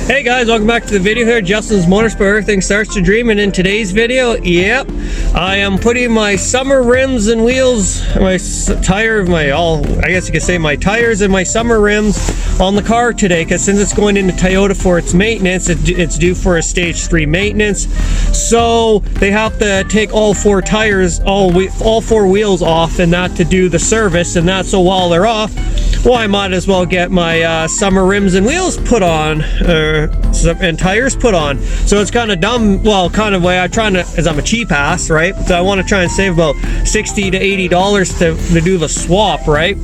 Hey guys, welcome back to the video here. Justin's Motorsport, everything starts to dream, and in today's video, yep, I am putting my summer rims and wheels, my I guess you could say my tires and my summer rims on the car today, because since it's going into Toyota for its maintenance, it's due for a stage 3 maintenance, so they have to take all 4 tires, all 4 wheels off, and that to do the service, and that so while they're off, well, I might as well get my summer rims and wheels put on, and tires put on. So it's kind of dumb, well, kind of way I'm trying to, as I'm a cheap ass, right? So I want to try and save about $60 to $80 to do the swap, right?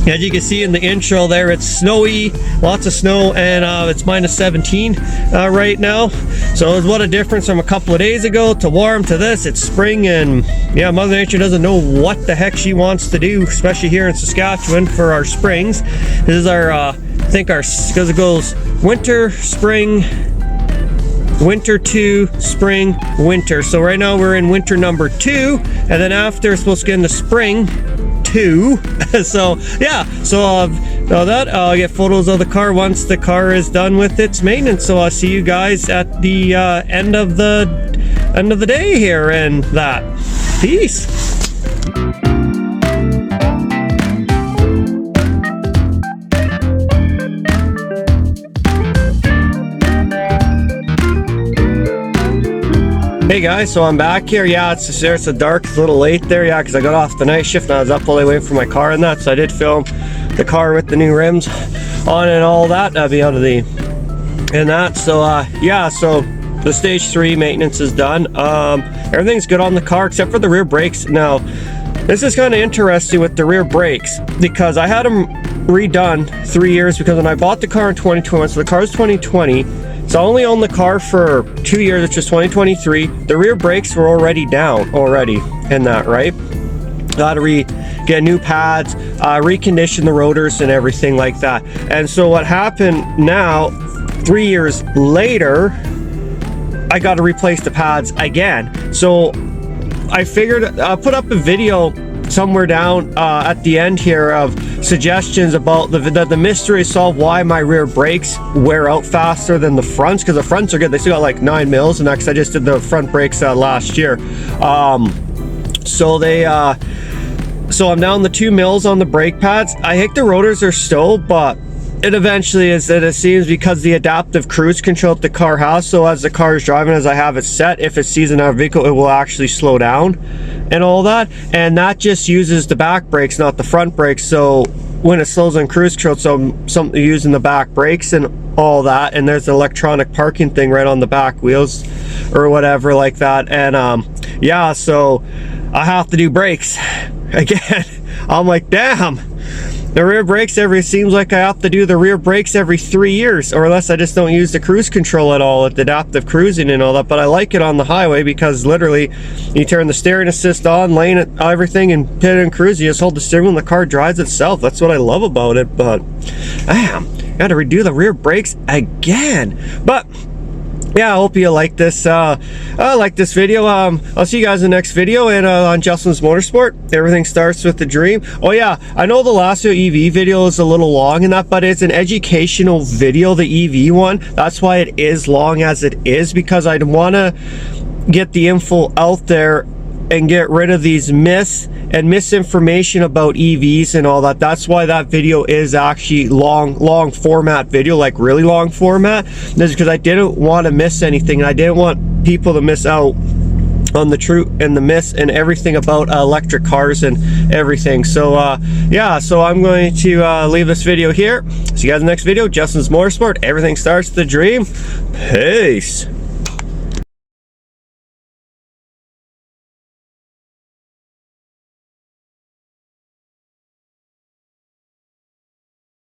As you can see in the intro there, it's snowy, lots of snow, and it's minus 17 right now. So what a difference from a couple of days ago to warm to this. It's spring, and yeah, Mother Nature doesn't know what the heck she wants to do, especially here in Saskatchewan for our springs. This is our, I think because it goes winter, spring, winter 2, spring, winter. So right now we're in winter number 2, and then after it's supposed to get into spring 2. So yeah, so I'll get photos of the car once the car is done with its maintenance. So I'll see you guys at the end of the day here, and that. Peace. Hey guys, so I'm back here. Yeah, it's a dark, it's a little late there, yeah, because I got off the night shift and I was up all the way for my car and that, so I did film the car with the new rims on and all that. That'd be out of the and that. So yeah, so the stage 3 maintenance is done. Everything's good on the car except for the rear brakes. Now this is kind of interesting with the rear brakes, because I had them redone 3 years, because when I bought the car in 2021, so the car is 2020, so I only owned the car for 2 years, which is 2023. The rear brakes were already down in that, right? Got to get new pads, recondition the rotors and everything like that. And so what happened now, 3 years later, I got to replace the pads again. So I figured I'll put up a video somewhere down at the end here of suggestions about the mystery solved why my rear brakes wear out faster than the fronts, because the fronts are good. They still got like 9 mils, and because I just did the front brakes last year. So I'm down the 2 mils on the brake pads. I think the rotors are still, but it eventually is, that it seems, because the adaptive cruise control that the car has, so as the car is driving, as I have it set, if it sees another vehicle, it will actually slow down and all that, and that just uses the back brakes, not the front brakes. So when it slows on cruise control, so something using the back brakes and all that, and there's an electronic parking thing right on the back wheels or whatever like that. And yeah, so I have to do brakes again. I'm like, damn, the rear brakes seems like I have to do the rear brakes every 3 years, or unless I just don't use the cruise control at all, at the adaptive cruising and all that. But I like it on the highway, because literally you turn the steering assist on, lane it, everything, and pit and cruise, you just hold the steering wheel and the car drives itself. That's what I love about it. But damn, got to redo the rear brakes again. But yeah, I hope you like this video. I'll see you guys in the next video, and on Justin's Motorsport, everything starts with the dream. Oh yeah, I know the last EV video is a little long and that, but it's an educational video, the EV one. That's why it is long as it is, because I'd want to get the info out there and get rid of these myths and misinformation about EVs and all that. That's why that video is actually long format video, like really long format. This is because I didn't want to miss anything, and I didn't want people to miss out on the truth and the myths and everything about electric cars and everything. So yeah, so I'm going to leave this video here. See you guys in the next video. Justin's Motorsport, everything starts with the dream. Peace.